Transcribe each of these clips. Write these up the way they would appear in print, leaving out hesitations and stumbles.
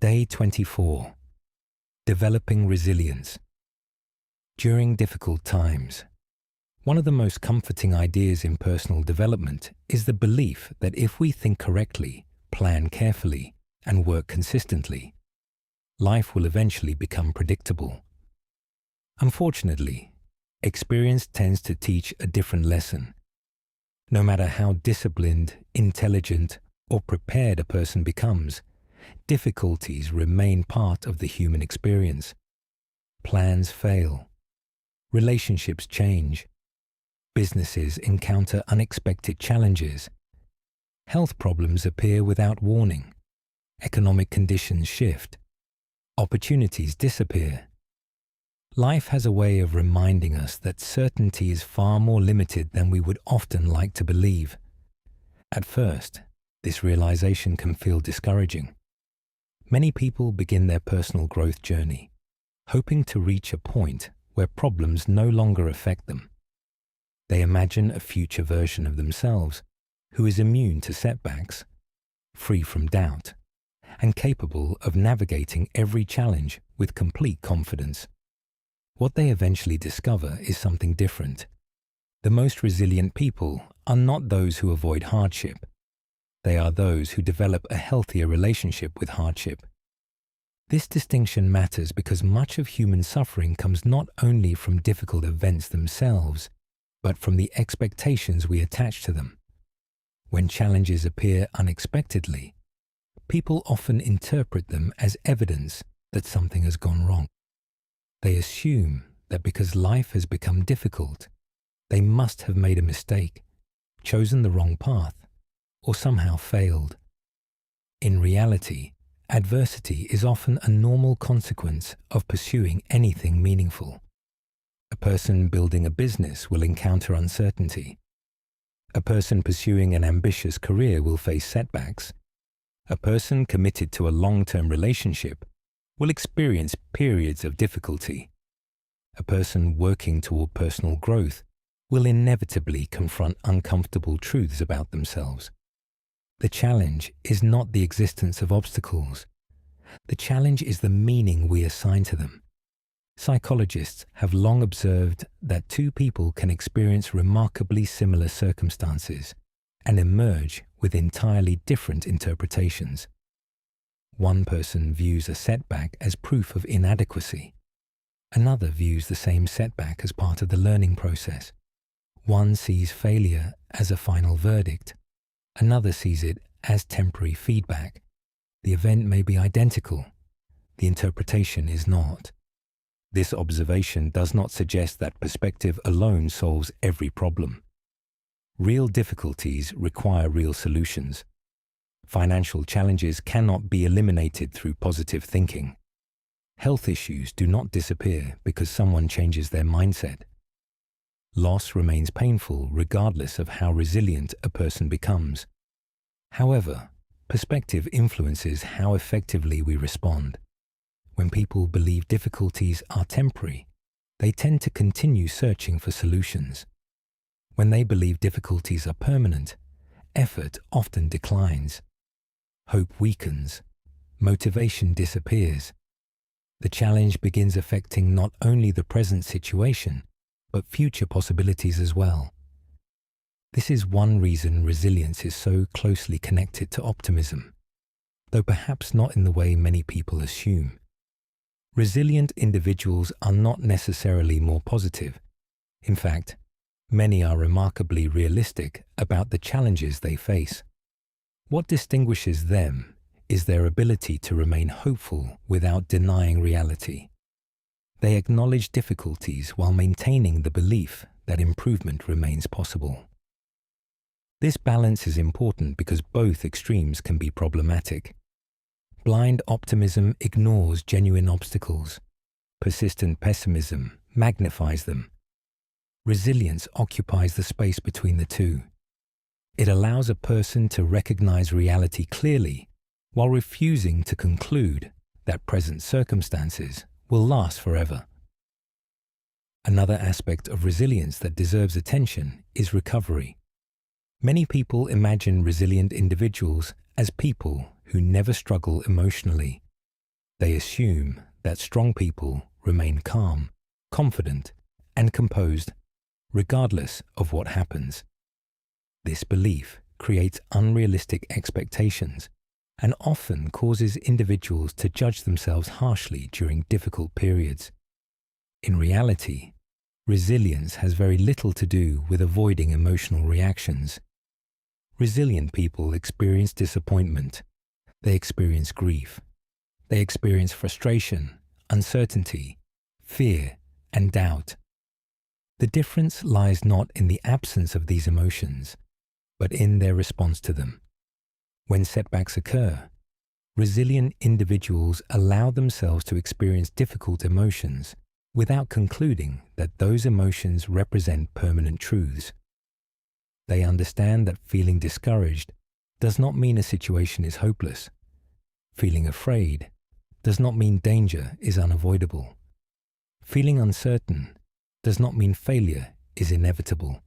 Day 24. Developing resilience. During difficult times, one of the most comforting ideas in personal development is the belief that if we think correctly, plan carefully, and work consistently, life will eventually become predictable. Unfortunately, experience tends to teach a different lesson. No matter how disciplined, intelligent, or prepared a person becomes, difficulties remain part of the human experience. Plans fail. Relationships change. Businesses encounter unexpected challenges. Health problems appear without warning. Economic conditions shift. Opportunities disappear. Life has a way of reminding us that certainty is far more limited than we would often like to believe. At first, this realization can feel discouraging. Many people begin their personal growth journey, hoping to reach a point where problems no longer affect them. They imagine a future version of themselves who is immune to setbacks, free from doubt, and capable of navigating every challenge with complete confidence. What they eventually discover is something different. The most resilient people are not those who avoid hardship. They are those who develop a healthier relationship with hardship. This distinction matters because much of human suffering comes not only from difficult events themselves, but from the expectations we attach to them. When challenges appear unexpectedly, people often interpret them as evidence that something has gone wrong. They assume that because life has become difficult, they must have made a mistake, chosen the wrong path, or somehow failed. In reality, adversity is often a normal consequence of pursuing anything meaningful. A person building a business will encounter uncertainty. A person pursuing an ambitious career will face setbacks. A person committed to a long-term relationship will experience periods of difficulty. A person working toward personal growth will inevitably confront uncomfortable truths about themselves. The challenge is not the existence of obstacles. The challenge is the meaning we assign to them. Psychologists have long observed that two people can experience remarkably similar circumstances and emerge with entirely different interpretations. One person views a setback as proof of inadequacy. Another views the same setback as part of the learning process. One sees failure as a final verdict. Another sees it as temporary feedback. The event may be identical. The interpretation is not. This observation does not suggest that perspective alone solves every problem. Real difficulties require real solutions. Financial challenges cannot be eliminated through positive thinking. Health issues do not disappear because someone changes their mindset. Loss remains painful regardless of how resilient a person becomes. However, perspective influences how effectively we respond. When people believe difficulties are temporary, they tend to continue searching for solutions. When they believe difficulties are permanent, effort often declines. Hope weakens. Motivation disappears. The challenge begins affecting not only the present situation, but future possibilities as well. This is one reason resilience is so closely connected to optimism, though perhaps not in the way many people assume. Resilient individuals are not necessarily more positive. In fact, many are remarkably realistic about the challenges they face. What distinguishes them is their ability to remain hopeful without denying reality. They acknowledge difficulties while maintaining the belief that improvement remains possible. This balance is important because both extremes can be problematic. Blind optimism ignores genuine obstacles. Persistent pessimism magnifies them. Resilience occupies the space between the two. It allows a person to recognize reality clearly while refusing to conclude that present circumstances will last forever. Another aspect of resilience that deserves attention is recovery. Many people imagine resilient individuals as people who never struggle emotionally. They assume that strong people remain calm, confident, and composed regardless of what happens. This belief creates unrealistic expectations and often causes individuals to judge themselves harshly during difficult periods. In reality, resilience has very little to do with avoiding emotional reactions. Resilient people experience disappointment. They experience grief. They experience frustration, uncertainty, fear, and doubt. The difference lies not in the absence of these emotions, but in their response to them. When setbacks occur, resilient individuals allow themselves to experience difficult emotions without concluding that those emotions represent permanent truths. They understand that feeling discouraged does not mean a situation is hopeless. Feeling afraid does not mean danger is unavoidable. Feeling uncertain does not mean failure is inevitable.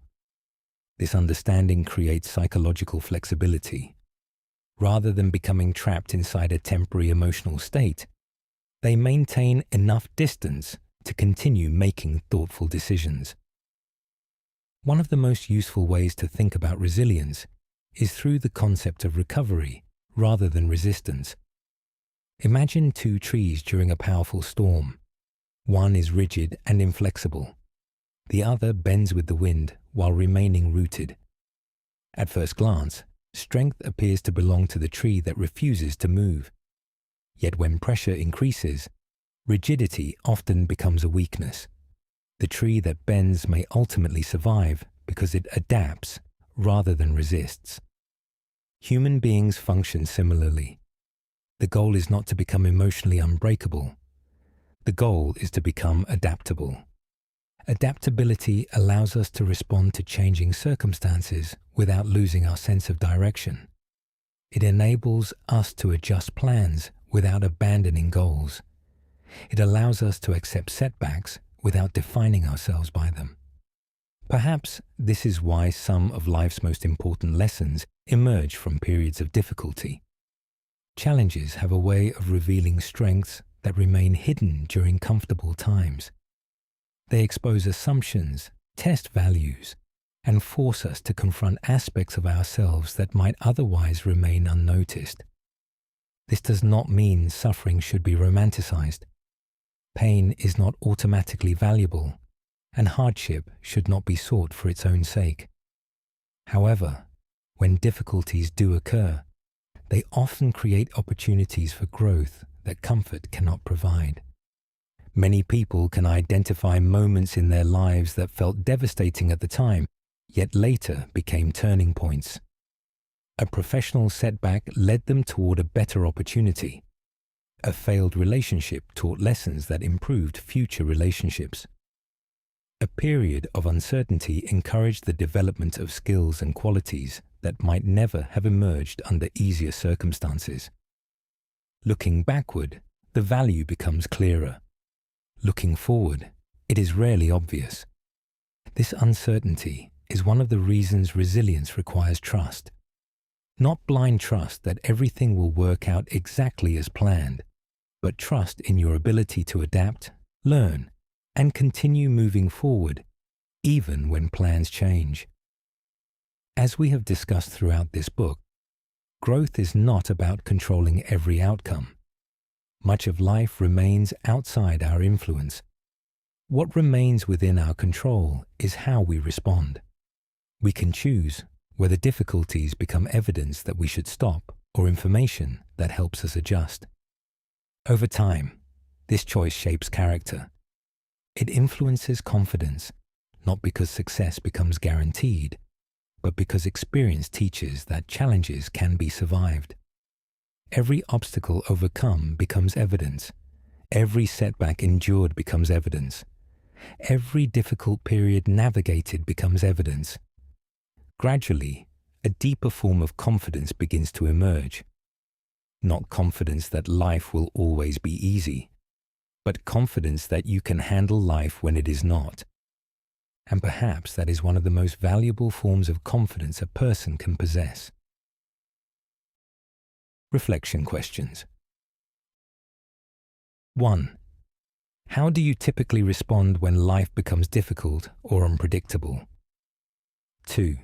This understanding creates psychological flexibility. Rather than becoming trapped inside a temporary emotional state, they maintain enough distance to continue making thoughtful decisions. One of the most useful ways to think about resilience is through the concept of recovery rather than resistance. Imagine two trees during a powerful storm. One is rigid and inflexible. The other bends with the wind while remaining rooted. At first glance, strength appears to belong to the tree that refuses to move. Yet when pressure increases, rigidity often becomes a weakness. The tree that bends may ultimately survive because it adapts rather than resists. Human beings function similarly. The goal is not to become emotionally unbreakable. The goal is to become adaptable. Adaptability allows us to respond to changing circumstances without losing our sense of direction. It enables us to adjust plans without abandoning goals. It allows us to accept setbacks without defining ourselves by them. Perhaps this is why some of life's most important lessons emerge from periods of difficulty. Challenges have a way of revealing strengths that remain hidden during comfortable times. They expose assumptions, test values, and force us to confront aspects of ourselves that might otherwise remain unnoticed. This does not mean suffering should be romanticized. Pain is not automatically valuable, and hardship should not be sought for its own sake. However, when difficulties do occur, they often create opportunities for growth that comfort cannot provide. Many people can identify moments in their lives that felt devastating at the time, yet later became turning points. A professional setback led them toward a better opportunity. A failed relationship taught lessons that improved future relationships. A period of uncertainty encouraged the development of skills and qualities that might never have emerged under easier circumstances. Looking backward, the value becomes clearer. Looking forward, it is rarely obvious. This uncertainty is one of the reasons resilience requires trust. Not blind trust that everything will work out exactly as planned, but trust in your ability to adapt, learn, and continue moving forward, even when plans change. As we have discussed throughout this book, growth is not about controlling every outcome. Much of life remains outside our influence. What remains within our control is how we respond. We can choose whether difficulties become evidence that we should stop or information that helps us adjust. Over time, this choice shapes character. It influences confidence, not because success becomes guaranteed, but because experience teaches that challenges can be survived. Every obstacle overcome becomes evidence. Every setback endured becomes evidence. Every difficult period navigated becomes evidence. Gradually, a deeper form of confidence begins to emerge. Not confidence that life will always be easy, but confidence that you can handle life when it is not. And perhaps that is one of the most valuable forms of confidence a person can possess. Reflection questions. 1. How do you typically respond when life becomes difficult or unpredictable? 2.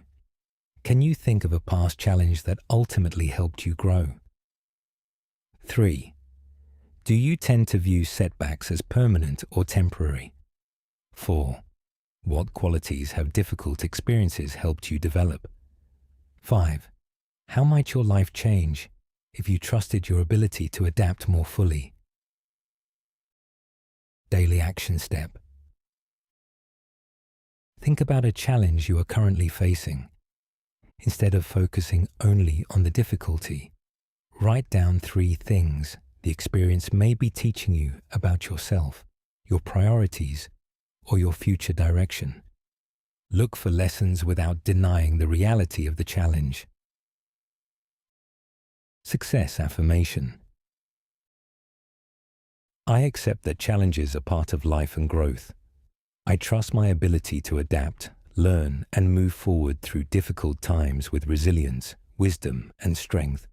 Can you think of a past challenge that ultimately helped you grow? 3. Do you tend to view setbacks as permanent or temporary? 4. What qualities have difficult experiences helped you develop? 5. How might your life change if you trusted your ability to adapt more fully? Daily action step. Think about a challenge you are currently facing. Instead of focusing only on the difficulty, write down 3 things the experience may be teaching you about yourself, your priorities, or your future direction. Look for lessons without denying the reality of the challenge. Success affirmation. I accept that challenges are part of life and growth. I trust my ability to adapt, learn, and move forward through difficult times with resilience, wisdom, and strength.